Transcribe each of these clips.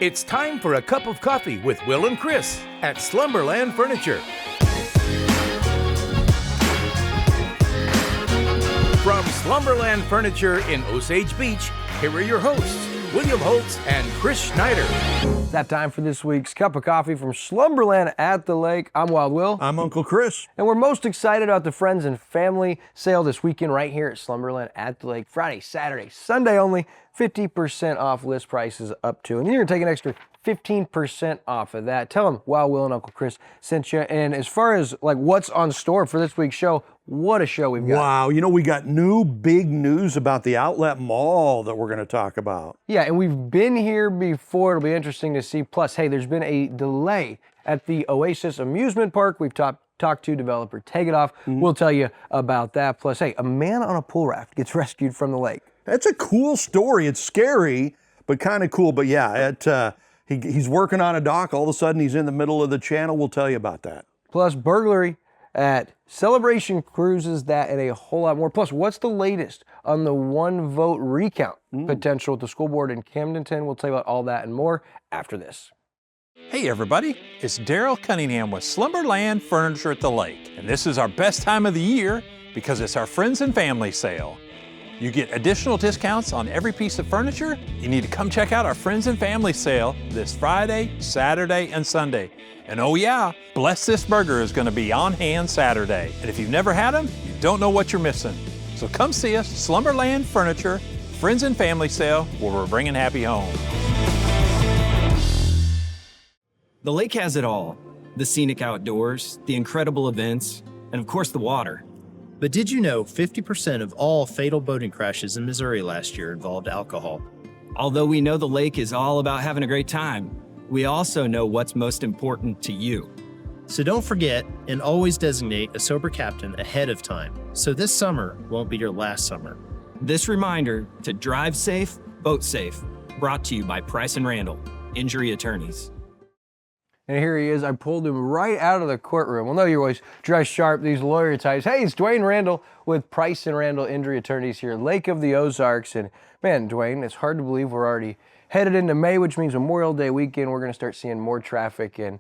It's time for a cup of coffee with Will and Chris at Slumberland Furniture. From Slumberland Furniture in Osage Beach, here are your hosts, William Holtz and Chris Schneider. It's that time for this week's cup of coffee from Slumberland at the Lake. I'm Wild Will. I'm Uncle Chris. And we're most excited about the Friends and Family sale this weekend right here at Slumberland at the Lake. Friday, Saturday, Sunday only, 50% off list prices up to. And you're going to take an extra 15% off of that. Tell them Wild Will and Uncle Chris sent you. And as far as like what's on store for this week's show, what a show we've got. Wow, you know, we got new big news about the Outlet Mall that we're going to talk about. Yeah, and we've been here before. It'll be interesting to see. Plus, hey, there's been a delay at the Oasis Amusement Park. We've talked to developer Take It Off. We'll tell you about that. Plus, hey, a man on a pool raft gets rescued from the lake. That's a cool story. It's scary, but kind of cool. But yeah, he's working on a dock. All of a sudden, he's in the middle of the channel. We'll tell you about that. Plus, burglary at Celebration Cruises, that and a whole lot more. Plus, what's the latest on the one-vote recount potential at the school board in Camdenton? We'll tell you about all that and more after this. Hey everybody, it's Daryl Cunningham with Slumberland Furniture at the Lake. And this is our best time of the year because it's our Friends and Family sale. You get additional discounts on every piece of furniture. You need to come check out our Friends and Family sale this Friday, Saturday, and Sunday. And oh yeah, Bless This Burger is going to be on hand Saturday. And if you've never had them, you don't know what you're missing. So come see us, Slumberland Furniture, Friends and Family sale, where we're bringing happy home. The lake has it all. The scenic outdoors, the incredible events, and of course the water. But did you know 50% of all fatal boating crashes in Missouri last year involved alcohol? Although we know the lake is all about having a great time, we also know what's most important to you. So don't forget and always designate a sober captain ahead of time, so this summer won't be your last summer. This reminder to drive safe, boat safe, brought to you by Price and Randall, Injury Attorneys. And here he is. I pulled him right out of the courtroom. Well, no, you're always dressed sharp, these lawyer types. Hey, it's Dwayne Randall with Price and Randall Injury Attorneys here, Lake of the Ozarks. And man, Dwayne, it's hard to believe we're already headed into May, which means Memorial Day weekend. We're going to start seeing more traffic. And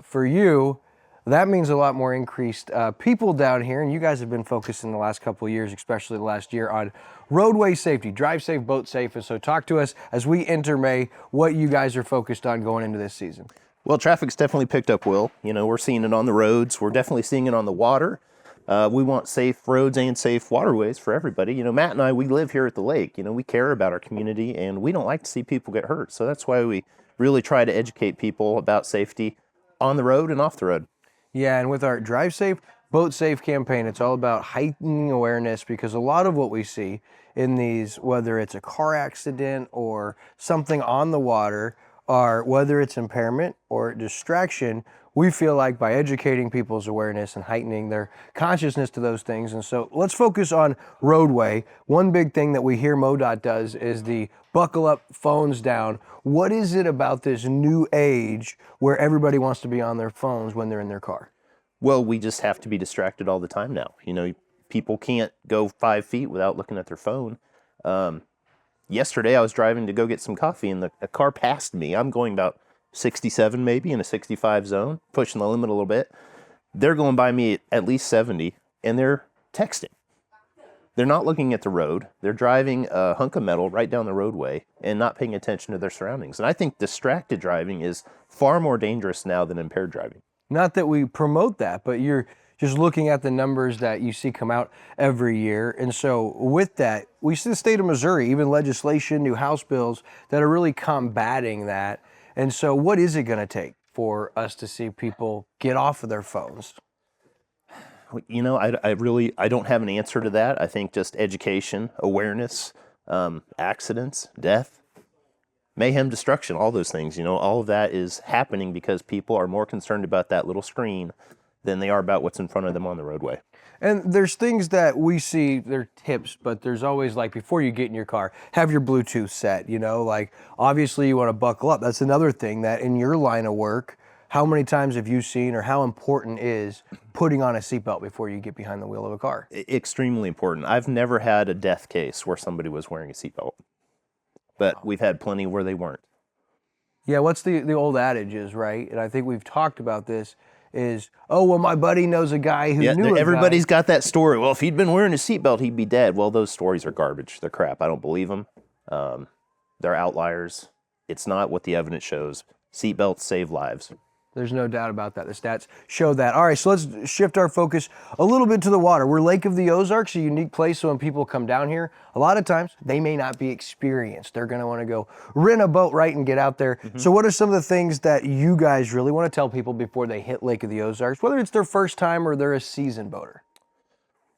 for you, that means a lot more increased people down here. And you guys have been focused in the last couple of years, especially the last year, on roadway safety, drive safe, boat safe. And so talk to us as we enter May, what you guys are focused on going into this season. Well, traffic's definitely picked up, Will. You know, we're seeing it on the roads. We're definitely seeing it on the water. We want safe roads and safe waterways for everybody. You know, Matt and I, we live here at the lake. You know, we care about our community, and we don't like to see people get hurt. So that's why we really try to educate people about safety on the road and off the road. Yeah, and with our Drive Safe, Boat Safe campaign, it's all about heightening awareness, because a lot of what we see in these, whether it's a car accident or something on the water, or whether it's impairment or distraction, we feel like by educating people's awareness and heightening their consciousness to those things. And so let's focus on roadway. One big thing that we hear MoDOT does is the buckle up, phones down. What is it about this new age where everybody wants to be on their phones when they're in their car? Well, we just have to be distracted all the time now. You know, people can't go 5 feet without looking at their phone. Yesterday, I was driving to go get some coffee, and a car passed me. I'm going about 67 maybe in a 65 zone, pushing the limit a little bit. They're going by me at least 70, and they're texting. They're not looking at the road. They're driving a hunk of metal right down the roadway and not paying attention to their surroundings. And I think distracted driving is far more dangerous now than impaired driving. Not that we promote that, but you're just looking at the numbers that you see come out every year. And so with that, we see the state of Missouri, even legislation, new House bills that are really combating that. And so what is it going to take for us to see people get off of their phones? You know, I don't have an answer to that. I think just education, awareness, accidents, death, mayhem, destruction, all those things, you know, all of that is happening because people are more concerned about that little screen than they are about what's in front of them on the roadway. And there's things that we see, they're tips, but there's always like, before you get in your car, have your Bluetooth set, you know, like obviously you want to buckle up. That's another thing that in your line of work, how many times have you seen, or how important is putting on a seatbelt before you get behind the wheel of a car? Extremely important. I've never had a death case where somebody was wearing a seatbelt, but we've had plenty where they weren't. Yeah, what's the old adage is, right? And I think we've talked about this is, oh, well, my buddy knows a guy who knew a everybody's guy. got that story. Well, if he'd been wearing a seatbelt, he'd be dead. Well, those stories are garbage. They're crap. I don't believe them. They're outliers. It's not what the evidence shows. Seatbelts save lives. There's no doubt about that. The stats show that. All right, so let's shift our focus a little bit to the water. We're Lake of the Ozarks, a unique place, so when people come down here, a lot of times they may not be experienced. They're going to want to go rent a boat, right, and get out there. So what are some of the things that you guys really want to tell people before they hit Lake of the Ozarks, whether it's their first time or they're a seasoned boater?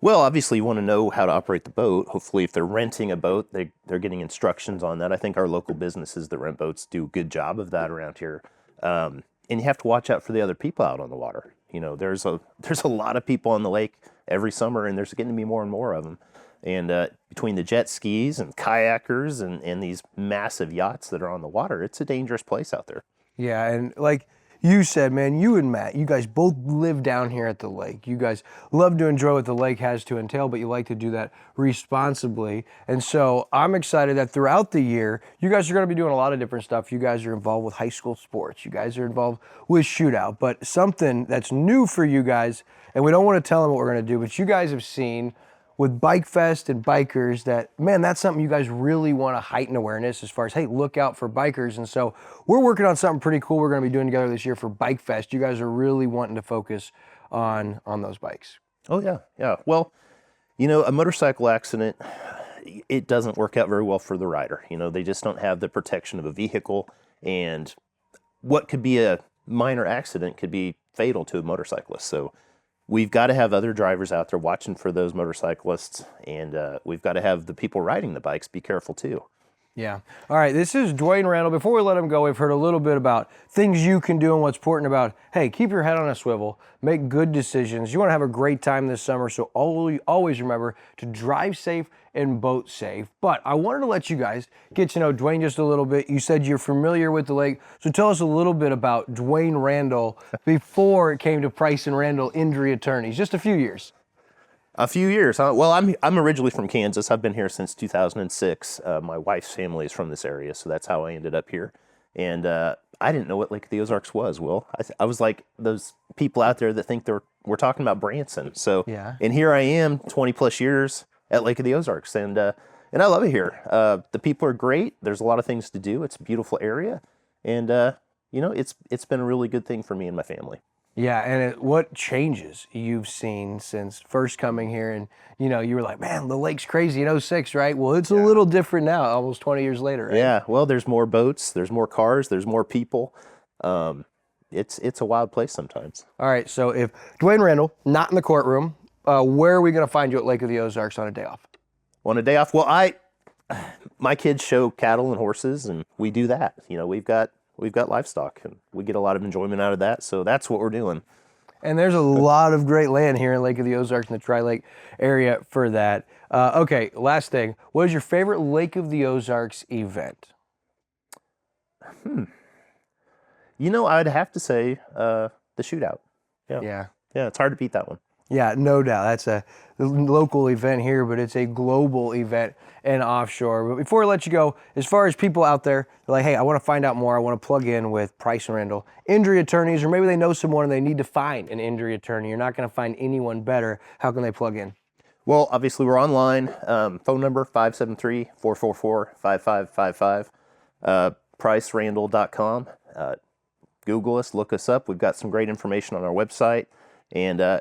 Well, obviously you want to know how to operate the boat. Hopefully if they're renting a boat, they're getting instructions on that. I think our local businesses that rent boats do a good job of that around here. And you have to watch out for the other people out on the water. You know, there's a lot of people on the lake every summer, and there's getting to be more and more of them. And between the jet skis and kayakers and these massive yachts that are on the water, it's a dangerous place out there. Yeah, and like you said, man, you and Matt, you guys both live down here at the lake. You guys love to enjoy what the lake has to entail, but you like to do that responsibly. And so I'm excited that throughout the year, you guys are going to be doing a lot of different stuff. You guys are involved with high school sports. You guys are involved with shootout. But something that's new for you guys, and we don't want to tell them what we're going to do, but you guys have seen with Bike Fest and bikers that, man, that's something you guys really want to heighten awareness as far as, hey, look out for bikers. And so we're working on something pretty cool we're going to be doing together this year for Bike Fest. You guys are really wanting to focus on those bikes. Oh, yeah, yeah. Well, you know, a motorcycle accident, it doesn't work out very well for the rider. You know, they just don't have the protection of a vehicle, and what could be a minor accident could be fatal to a motorcyclist. So we've got to have other drivers out there watching for those motorcyclists, and we've got to have the people riding the bikes be careful too. Yeah. All right, this is Dwayne Randall. Before we let him go, we've heard a little bit about things you can do and what's important about, hey, keep your head on a swivel, make good decisions. You want to have a great time this summer, so always remember to drive safe and boat safe. But I wanted to let you guys get to know Dwayne just a little bit. You said you're familiar with the lake, so tell us a little bit about Dwayne Randall before it came to Price and Randall Injury Attorneys, just a few years. A few years, huh? Well, I'm originally from Kansas. I've been here since 2006. My wife's family is from this area, so that's how I ended up here. And I didn't know what Lake of the Ozarks was, Will. I was like those people out there that think we're talking about Branson. So, yeah. And here I am, 20 plus years at Lake of the Ozarks, and I love it here. The people are great. There's a lot of things to do. It's a beautiful area, and you know, it's been a really good thing for me and my family. Yeah, and what changes you've seen since first coming here, and you know, you were like, man, the lake's crazy in 06, right? Well, it's a little different now, almost 20 years later, right? Yeah, well, there's more boats, there's more cars, there's more people. It's a wild place sometimes. All right, so if Dwayne Randall, not in the courtroom, where are we going to find you at Lake of the Ozarks on a day off? On a day off? Well, my kids show cattle and horses, and we do that. You know, we've got livestock, and we get a lot of enjoyment out of that, so that's what we're doing. And there's a lot of great land here in Lake of the Ozarks in the Tri-Lake area for that. Okay, last thing. What is your favorite Lake of the Ozarks event? You know, I'd have to say the shootout. Yeah. Yeah, it's hard to beat that one. Yeah, no doubt. That's a local event here, but it's a global event and offshore. But before I let you go, as far as people out there, they're like, hey, I want to find out more. I want to plug in with Price and Randall Injury Attorneys, or maybe they know someone and they need to find an injury attorney. You're not going to find anyone better. How can they plug in? Well, obviously, we're online. Phone number 573-444-5555. PriceRandall.com. Google us, look us up. We've got some great information on our website. And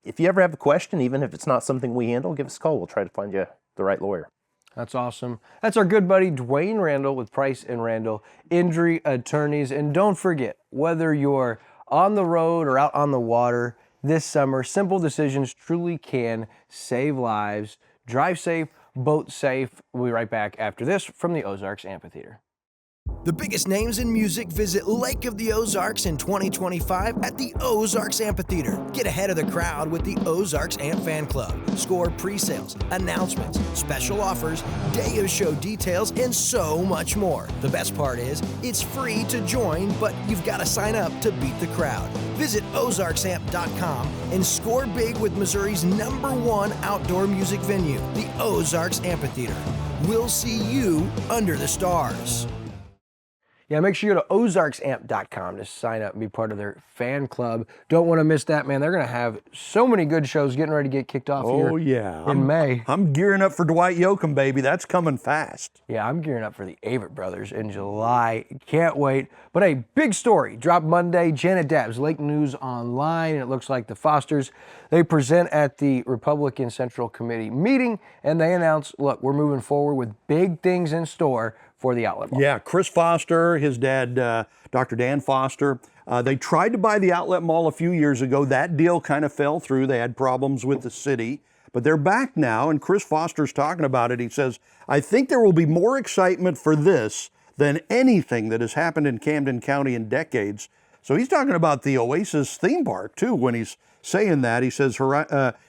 if you ever have a question, even if it's not something we handle, give us a call. We'll try to find you the right lawyer. That's awesome. That's our good buddy Dwayne Randall with Price and Randall Injury Attorneys. And don't forget, whether you're on the road or out on the water this summer, simple decisions truly can save lives. Drive safe, boat safe. We'll be right back after this from the Ozarks Amphitheater. The biggest names in music visit Lake of the Ozarks in 2025 at the Ozarks Amphitheater. Get ahead of the crowd with the Ozarks Amp Fan Club. Score pre-sales, announcements, special offers, day of show details, and so much more. The best part is, it's free to join, but you've got to sign up to beat the crowd. Visit ozarksamp.com and score big with Missouri's #1 outdoor music venue, the Ozarks Amphitheater. We'll see you under the stars. Yeah, make sure you go to ozarksamp.com to sign up and be part of their fan club. Don't want to miss that, man. They're going to have so many good shows getting ready to get kicked off here in May. I'm gearing up for Dwight Yoakam, baby. That's coming fast. Yeah, I'm gearing up for the Avett Brothers in July. Can't wait. But a big story dropped Monday. Janet Dabbs, Lake News Online. It looks like the Fosters, they present at the Republican Central Committee meeting, and they announce, look, we're moving forward with big things in store for the outlet mall. Yeah, Chris Foster, his dad, Dr. Dan Foster, they tried to buy the outlet mall a few years ago. That deal kind of fell through. They had problems with the city, but they're back now, and Chris Foster's talking about it. He says, I think there will be more excitement for this than anything that has happened in Camden County in decades. So he's talking about the Oasis theme park, too, when he's saying that. He says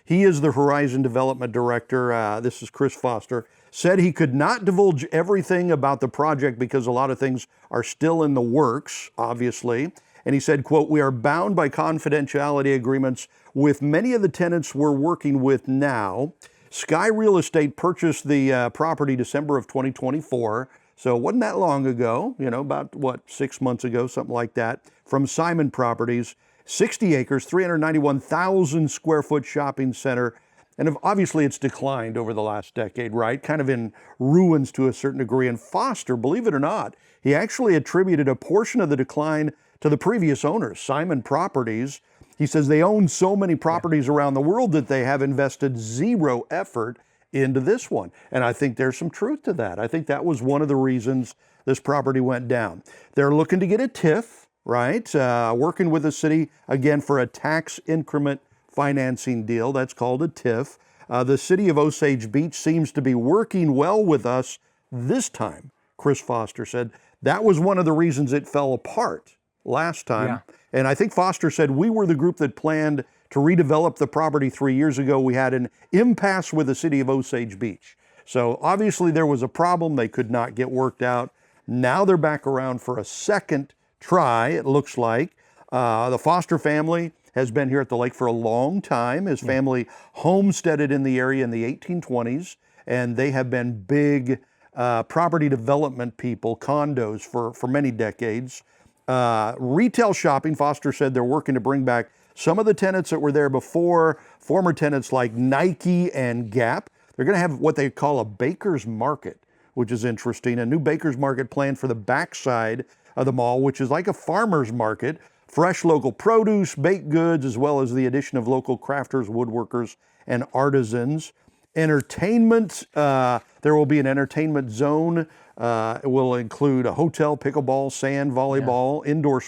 he is the Horizon Development Director. This is Chris Foster. Said he could not divulge everything about the project because a lot of things are still in the works, obviously. And he said, quote, we are bound by confidentiality agreements with many of the tenants we're working with now. Sky Real Estate purchased the property December of 2024. So it wasn't that long ago, about 6 months ago, something like that, from Simon Properties, 60 acres, 391,000 square foot shopping center. And obviously it's declined over the last decade, right? Kind of in ruins to a certain degree. And Foster, believe it or not, he actually attributed a portion of the decline to the previous owners, Simon Properties. He says they own so many properties around the world that they have invested zero effort into this one. And I think there's some truth to that. I think that was one of the reasons this property went down. They're looking to get a TIF, right? Working with the city, again, for a tax increment financing deal. That's called a TIF. The city of Osage Beach seems to be working well with us this time, Chris Foster said. That was one of the reasons it fell apart last time. Yeah. And I think Foster said, we were the group that planned to redevelop the property 3 years ago. We had an impasse with the city of Osage Beach. So obviously there was a problem they could not get worked out. Now they're back around for a second try, it looks like. The Foster family has been here at the lake for a long time. His family homesteaded in the area in the 1820s, and they have been big property development people, condos for many decades. Retail shopping, Foster said they're working to bring back some of the tenants that were there before, former tenants like Nike and Gap. They're going to have what they call a baker's market, which is interesting. A new baker's market planned for the backside of the mall, which is like a farmer's market. Fresh local produce, baked goods, as well as the addition of local crafters, woodworkers, and artisans. Entertainment, there will be an entertainment zone. It will include a hotel, pickleball, sand, volleyball, indoor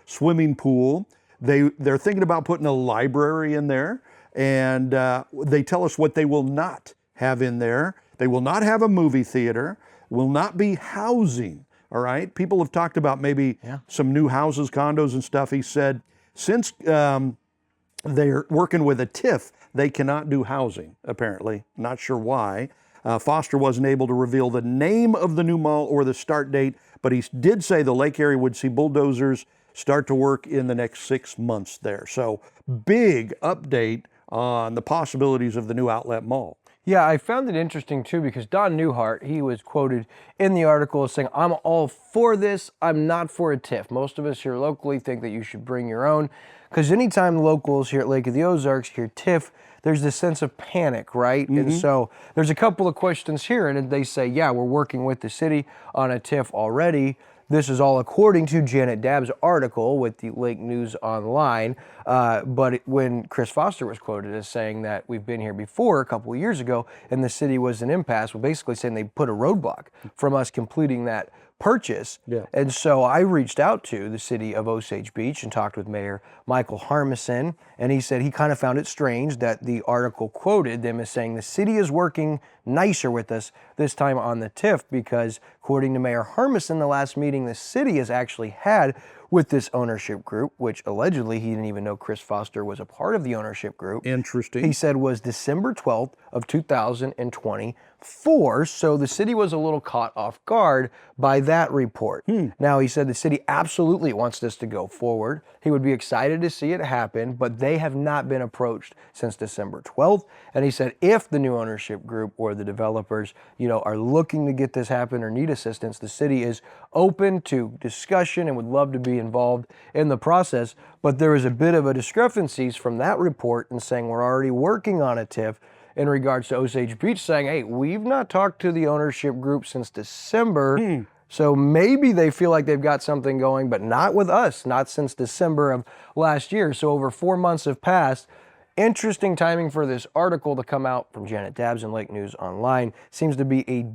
swimming pool. They're thinking about putting a library in there, and they tell us what they will not have in there. They will not have a movie theater, will not be housing, all right? People have talked about maybe some new houses, condos and stuff. He said, since they're working with a TIF, they cannot do housing, apparently. Not sure why. Foster wasn't able to reveal the name of the new mall or the start date, but he did say the lake area would see bulldozers start to work in the next 6 months there. So big update on the possibilities of the new outlet mall. Yeah, I found it interesting too because Don Newhart, he was quoted in the article as saying, I'm all for this, I'm not for a TIF. Most of us here locally think that you should bring your own, because anytime locals here at Lake of the Ozarks hear TIF, there's this sense of panic, right? And so there's a couple of questions here, and they say, yeah, we're working with the city on a TIF already. This is all according to Janet Dabbs' article with the Lake News Online. But when Chris Foster was quoted as saying that we've been here before a couple of years ago and the city was an impasse, well, basically saying they put a roadblock from us completing that purchase. Yeah. And so I reached out to the city of Osage Beach and talked with Mayor Michael Harmison, and he said he kind of found it strange that the article quoted them as saying the city is working nicer with us this time on the TIF, because according to Mayor Harmison, the last meeting the city has actually had with this ownership group, which allegedly he didn't even know Chris Foster was a part of the ownership group. Interesting. He said was December 12th of 2024. So the city was a little caught off guard by that report. Now, he said the city absolutely wants this to go forward. He would be excited to see it happen, but they have not been approached since December 12th. And he said if the new ownership group or the developers, are looking to get this happen or need assistance, the city is open to discussion and would love to be involved in the process. But there is a bit of a discrepancies from that report and saying we're already working on a TIF in regards to Osage Beach, saying, hey, we've not talked to the ownership group since December. So maybe they feel like they've got something going, but not with us, not since December of last year. So over 4 months have passed. Interesting timing for this article to come out from Janet Dabbs and Lake News Online. Seems to be a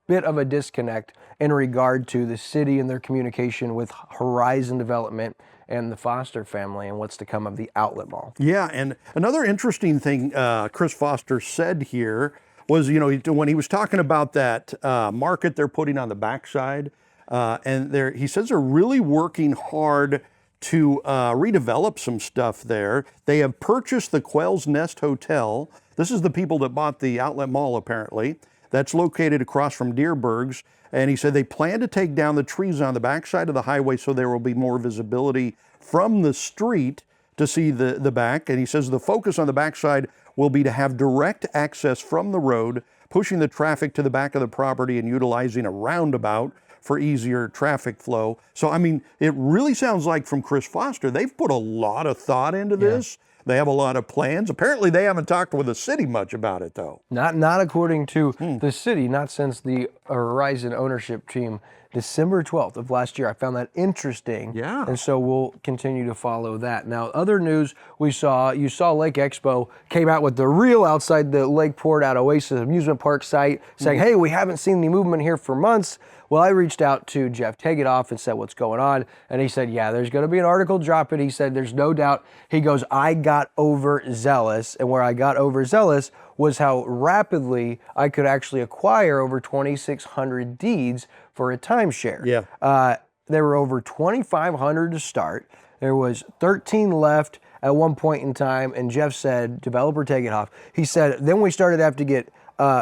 bit of a disconnect in regard to the city and their communication with Horizon Development and the Foster family and what's to come of the Outlet Mall. Yeah, and another interesting thing Chris Foster said here was, you know, when he was talking about that market they're putting on the backside, and he says they're really working hard to redevelop some stuff there. They have purchased the Quail's Nest Hotel. This is the people that bought the Outlet Mall, apparently. That's located across from Deerberg's. And he said they plan to take down the trees on the backside of the highway so there will be more visibility from the street to see the back. And he says the focus on the backside will be to have direct access from the road, pushing the traffic to the back of the property and utilizing a roundabout for easier traffic flow. So, I mean, it really sounds like from Chris Foster, they've put a lot of thought into this. They have a lot of plans. Apparently, they haven't talked with the city much about it, though. Not according to the city, not since the Horizon ownership team, December 12th of last year. I found that interesting. Yeah. And so we'll continue to follow that. Now, other news you saw Lake Expo came out with the reel outside the Lakeport at Oasis Amusement Park site saying, hey, we haven't seen any movement here for months. Well, I reached out to Jeff Tegedoff and said, what's going on? And he said, yeah, there's going to be an article dropping. He said, there's no doubt. He goes, I got overzealous. And where I got overzealous was how rapidly I could actually acquire over 2,600 deeds for a timeshare. Yeah. There were over 2,500 to start. There was 13 left at one point in time. And Jeff said, developer Tegedoff, he said, then we started to have to get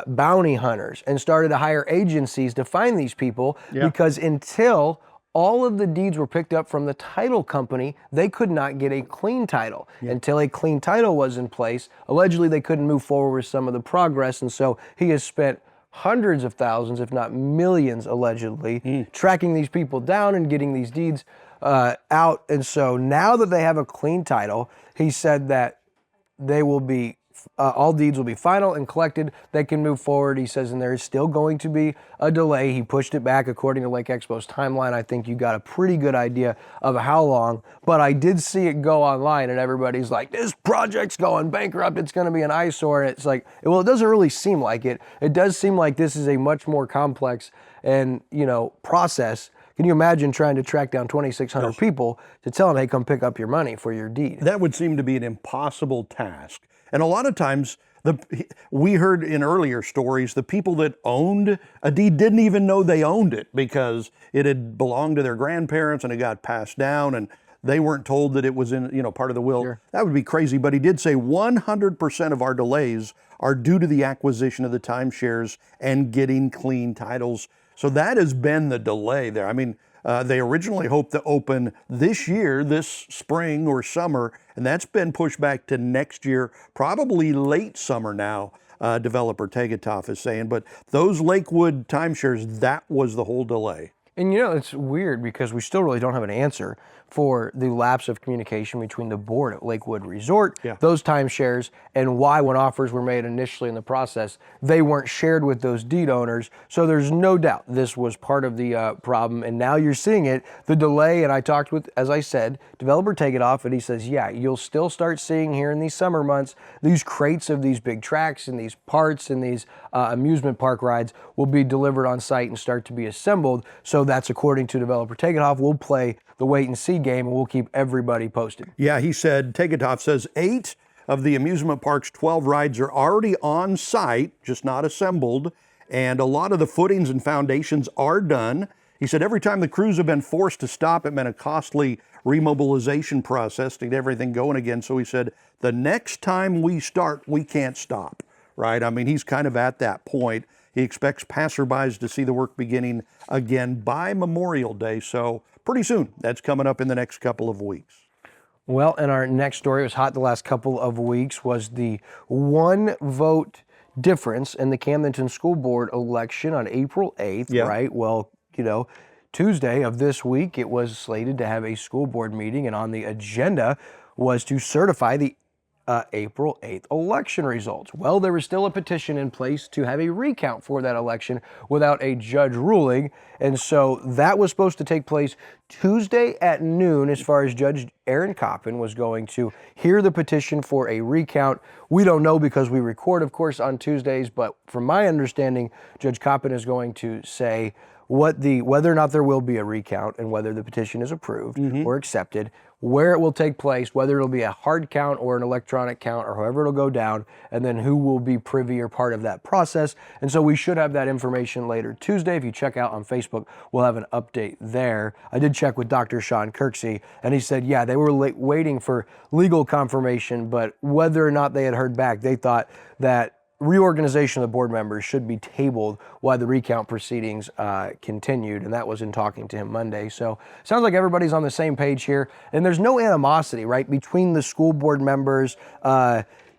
bounty hunters and started to hire agencies to find these people because until all of the deeds were picked up from the title company, they could not get a clean title. Until a clean title was in place, allegedly they couldn't move forward with some of the progress. And so he has spent hundreds of thousands, if not millions, allegedly, tracking these people down and getting these deeds out. And so now that they have a clean title, he said that they will be all deeds will be final and collected. They can move forward. He says, and there is still going to be a delay. He pushed it back according to Lake Expo's timeline. I think you got a pretty good idea of how long, but I did see it go online and everybody's like, this project's going bankrupt. It's going to be an eyesore. And it's like, well, it doesn't really seem like it. It does seem like this is a much more complex and, process. Can you imagine trying to track down 2,600 people to tell them, hey, come pick up your money for your deed? That would seem to be an impossible task. And a lot of times, we heard in earlier stories, the people that owned a deed didn't even know they owned it because it had belonged to their grandparents and it got passed down and they weren't told that it was in, part of the will. Sure. That would be crazy. But he did say 100% of our delays are due to the acquisition of the timeshares and getting clean titles. So that has been the delay there. I mean, they originally hoped to open this year, this spring or summer, and that's been pushed back to next year, probably late summer now, developer Tegedoff is saying. But those Lakewood timeshares, that was the whole delay. And it's weird because we still really don't have an answer for the lapse of communication between the board at Lakewood Resort, those timeshares, and why when offers were made initially in the process, they weren't shared with those deed owners. So there's no doubt this was part of the problem. And now you're seeing it, the delay. And I talked with, as I said, developer Tegedoff, and he says, yeah, you'll still start seeing here in these summer months, these crates of these big tracks and these parts and these amusement park rides will be delivered on site and start to be assembled. So that's according to developer Tegedoff. We'll play the wait and see game and we'll keep everybody posted. Yeah, he said, Tegedoff says 8 of the amusement park's 12 rides are already on site, just not assembled, and a lot of the footings and foundations are done. He said every time the crews have been forced to stop, it meant a costly remobilization process to get everything going again. So he said, the next time we start, we can't stop, right? I mean, he's kind of at that point. He expects passerbys to see the work beginning again by Memorial Day. So pretty soon, that's coming up in the next couple of weeks. Well, and our next story, was hot the last couple of weeks, was the one vote difference in the Camdenton School Board election on April 8th, Yeah. right? Well, Tuesday of this week, it was slated to have a school board meeting, and on the agenda was to certify the April 8th election results. Well, there was still a petition in place to have a recount for that election without a judge ruling, and so that was supposed to take place Tuesday at noon as far as Judge Aaron Coppin was going to hear the petition for a recount. We don't know because we record, of course, on Tuesdays, but from my understanding, Judge Coppin is going to say whether or not there will be a recount and whether the petition is approved or accepted, where it will take place, whether it'll be a hard count or an electronic count or however it'll go down, and then who will be privy or part of that process. And so we should have that information later Tuesday. If you check out on Facebook, we'll have an update there. I did check with Dr. Sean Kirksey, and he said, yeah, they were waiting for legal confirmation, but whether or not they had heard back, they thought that reorganization of the board members should be tabled while the recount proceedings continued, and that was in talking to him Monday. So sounds like everybody's on the same page here, and there's no animosity, right, between the school board members,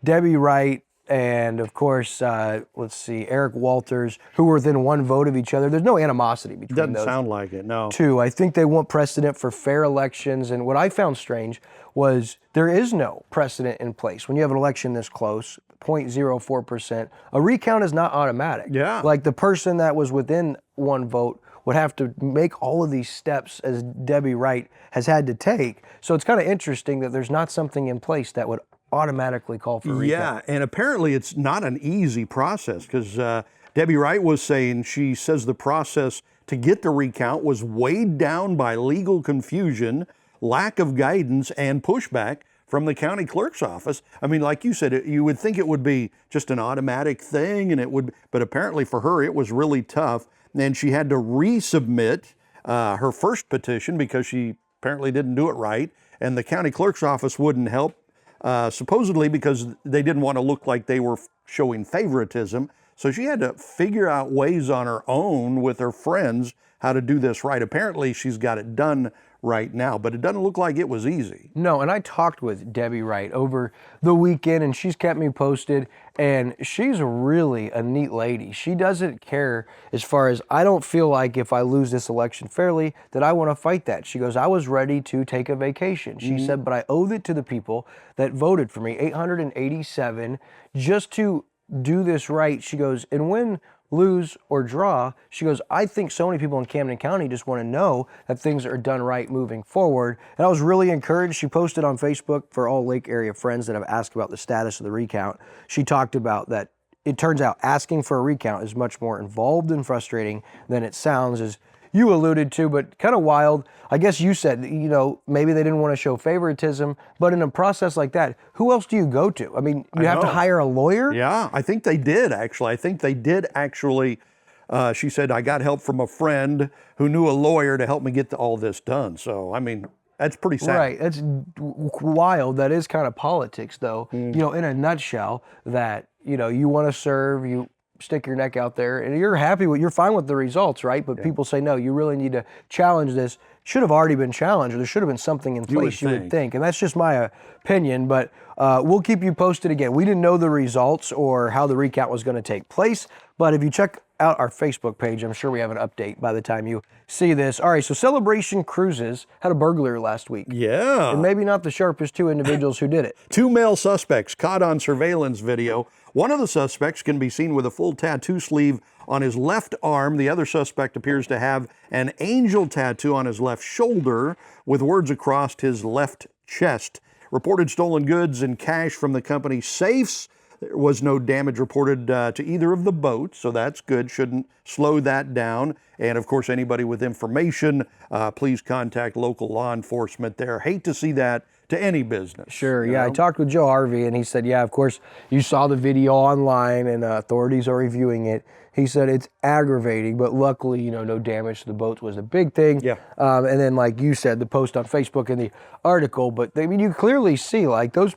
Debbie Wright, and of course, Eric Walters, who were within one vote of each other. There's no animosity between Doesn't those sound like it, no. two. I think they want precedent for fair elections, and what I found strange was there is no precedent in place. When you have an election this close, 0.04%, a recount is not automatic. Yeah. Like the person that was within one vote would have to make all of these steps as Debbie Wright has had to take. So it's kind of interesting that there's not something in place that would automatically call for a recount. Yeah, and apparently it's not an easy process because Debbie Wright was saying, she says the process to get the recount was weighed down by legal confusion, lack of guidance, and pushback from the county clerk's office. I mean, like you said, you would think it would be just an automatic thing, but apparently for her it was really tough. And she had to resubmit her first petition because she apparently didn't do it right, and the county clerk's office wouldn't help, supposedly because they didn't want to look like they were showing favoritism. So she had to figure out ways on her own with her friends how to do this right. Apparently she's got it done right now, but it doesn't look like it was easy. No, and I talked with Debbie Wright over the weekend, and she's kept me posted, and she's really a neat lady. She doesn't care as far as, I don't feel like if I lose this election fairly that I want to fight that. She goes, I was ready to take a vacation. She said, but I owed it to the people that voted for me, 887, just to do this right. She goes, and win, lose, or draw, she goes, I think so many people in Camden County just want to know that things are done right moving forward. And I was really encouraged. She posted on Facebook for all Lake area friends that have asked about the status of the recount. She talked about that it turns out asking for a recount is much more involved and frustrating than it sounds, as you alluded to, but kind of wild. I guess you said, maybe they didn't want to show favoritism, but in a process like that, who else do you go to? I mean, you have to hire a lawyer? Yeah, I think they did, actually. She said, I got help from a friend who knew a lawyer to help me get all this done. So, I mean, that's pretty sad. Right, that's wild. That is kind of politics, though, in a nutshell, that, you want to serve, you stick your neck out there, and you're fine with the results, right? But people say, no, you really need to challenge this. Should have already been challenged, or there should have been something in place, you would think. And that's just my opinion, but we'll keep you posted again. We didn't know the results or how the recount was going to take place, but if you check out our Facebook page, I'm sure we have an update by the time you see this. All right, so Celebration Cruises had a burglary last week. Yeah. And maybe not the sharpest two individuals who did it. 2 male suspects caught on surveillance video. One of the suspects can be seen with a full tattoo sleeve on his left arm. The other suspect appears to have an angel tattoo on his left shoulder with words across his left chest. Reported stolen goods and cash from the company's safes. There was no damage reported to either of the boats, so that's good. Shouldn't slow that down. And of course, anybody with information, please contact local law enforcement there. Hate to see that to any business. Sure, yeah. I talked with Joe Harvey, and he said, yeah, of course, you saw the video online, and authorities are reviewing it. He said it's aggravating, but luckily, no damage to the boats was a big thing. Yeah. And then, like you said, the post on Facebook and the article, but you clearly see, like, those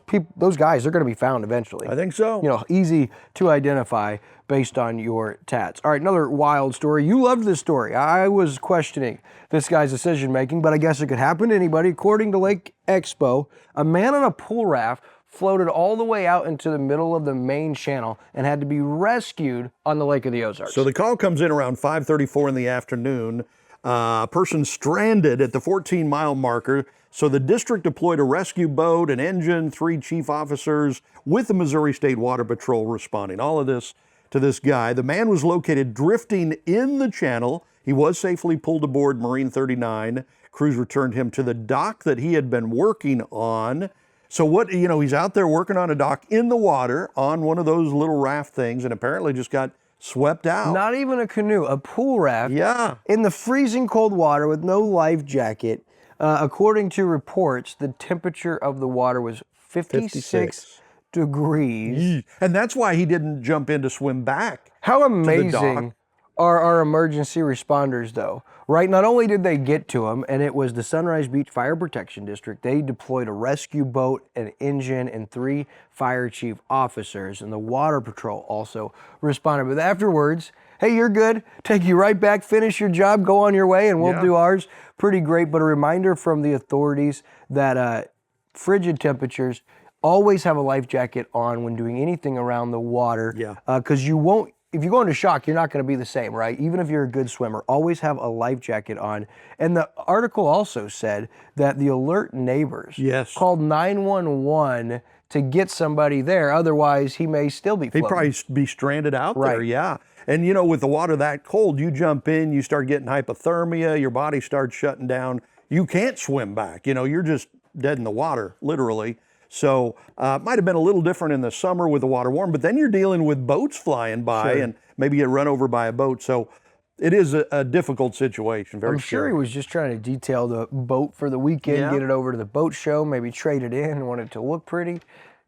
guys are going to be found eventually. I think so. Easy to identify based on your tats. All right, another wild story. You loved this story. I was questioning this guy's decision making, but I guess it could happen to anybody. According to Lake Expo, a man on a pool raft floated all the way out into the middle of the main channel and had to be rescued on the Lake of the Ozarks. So the call comes in around 5:34 in the afternoon. A person stranded at the 14-mile marker. So the district deployed a rescue boat, an engine, 3 chief officers with the Missouri State Water Patrol responding. All of this to this guy. The man was located drifting in the channel. He was safely pulled aboard Marine 39. Crews returned him to the dock that he had been working on. So what, he's out there working on a dock in the water on one of those little raft things and apparently just got swept out. Not even a canoe, a pool raft. Yeah. In the freezing cold water with no life jacket. According to reports, the temperature of the water was 56 degrees. And that's why he didn't jump in to swim back. How dock. amazing are our emergency responders, though, right? Not only did they get to him, and it was the Sunrise Beach Fire Protection District, they deployed a rescue boat, an engine, and 3 fire chief officers, and the Water Patrol also responded. But afterwards, hey, you're good. Take you right back, finish your job, go on your way, and we'll do ours. Pretty great, but a reminder from the authorities that frigid temperatures, always have a life jacket on when doing anything around the water. Yeah. Because you won't, if you go into shock, you're not going to be the same, right? Even if you're a good swimmer, always have a life jacket on. And the article also said that the alert neighbors called 911 to get somebody there. Otherwise, he may still be floating. He'd probably be stranded out there, yeah. And with the water that cold, you jump in, you start getting hypothermia, your body starts shutting down. You can't swim back. You're just dead in the water, literally. So it might have been a little different in the summer with the water warm, but then you're dealing with boats flying by and maybe get run over by a boat. So it is a difficult situation. Very I'm sure he was just trying to detail the boat for the weekend, get it over to the boat show, maybe trade it in, want it to look pretty.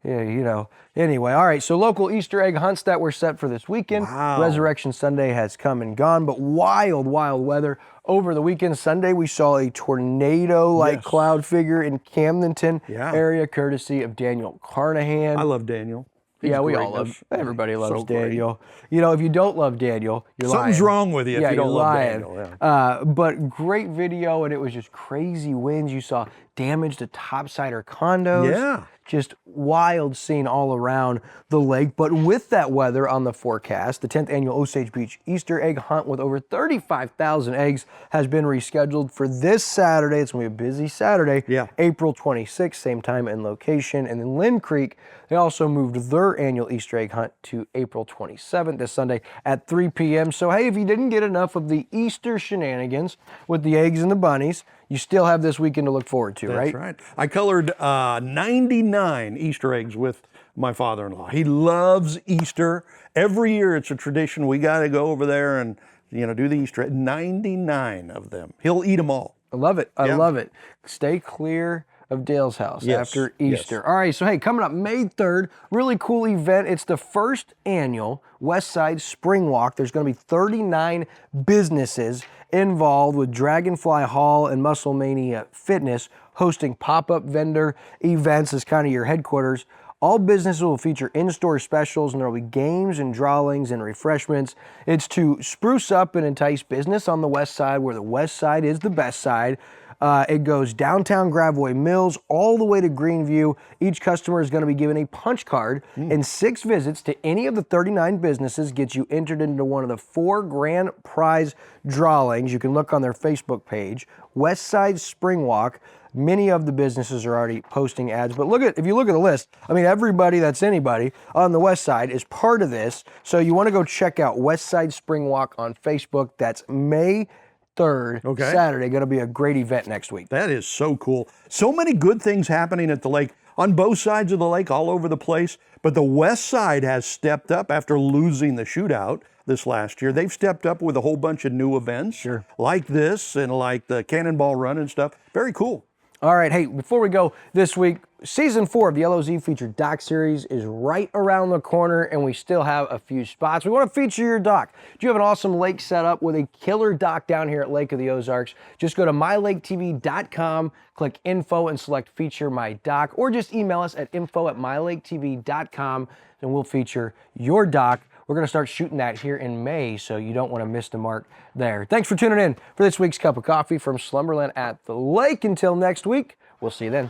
Yeah, Anyway, all right, so local Easter egg hunts that were set for this weekend. Wow. Resurrection Sunday has come and gone, but wild weather over the weekend. Sunday, we saw a tornado-like cloud figure in Camdenton area, courtesy of Daniel Carnahan. I love Daniel. We all love, everybody loves Daniel. If you don't love Daniel, you're lying. Something's wrong with you if you don't love Daniel. Yeah. But great video, and it was just crazy winds. You saw damage to topsider condos. Yeah. Just wild scene all around the lake. But with that weather on the forecast, the 10th annual Osage Beach Easter egg hunt with over 35,000 eggs has been rescheduled for this Saturday. It's going to be a busy Saturday, April 26th, same time and location. And then Lynn Creek, they also moved their annual Easter egg hunt to April 27th, this Sunday at 3 p.m. So, hey, if you didn't get enough of the Easter shenanigans with the eggs and the bunnies, you still have this weekend to look forward to, right? That's right. I colored 99 Easter eggs with my father-in-law. He loves Easter. Every year it's a tradition. We got to go over there and, do the Easter egg. 99 of them. He'll eat them all. I love it. I love it. Stay clear of Dale's house after Easter. All right, so hey, coming up May 3rd, really cool event. It's the first annual West Side Spring Walk. There's going to be 39 businesses involved with Dragonfly Hall and Muscle Mania Fitness hosting pop-up vendor events as kind of your headquarters. All businesses will feature in-store specials, and there will be games and drawings and refreshments. It's to spruce up and entice business on the west side, where the west side is the best side. It goes downtown Gravois Mills all the way to Greenview. Each customer is going to be given a punch card, and 6 visits to any of the 39 businesses gets you entered into one of the 4 grand prize drawings. You can look on their Facebook page, West Side Spring Walk. Many of the businesses are already posting ads, but if you look at the list, everybody that's anybody on the west side is part of this. So you want to go check out West Side Spring Walk on Facebook. That's May 3rd, Saturday. Going to be a great event next week. That is so cool. So many good things happening at the lake on both sides of the lake, all over the place. But the west side has stepped up after losing the shootout this last year. They've stepped up with a whole bunch of new events like this and like the Cannonball Run and stuff. Very cool. All right, hey, before we go this week, Season 4 of the LOZ featured doc series is right around the corner, and we still have a few spots. We want to feature your doc. Do you have an awesome lake set up with a killer doc down here at Lake of the Ozarks? Just go to mylaketv.com, click info, and select feature my doc, or just email us at info@mylaketv.com, and we'll feature your doc. We're going to start shooting that here in May, so you don't want to miss the mark there. Thanks for tuning in for this week's Cup of Coffee from Slumberland at the Lake. Until next week, we'll see you then.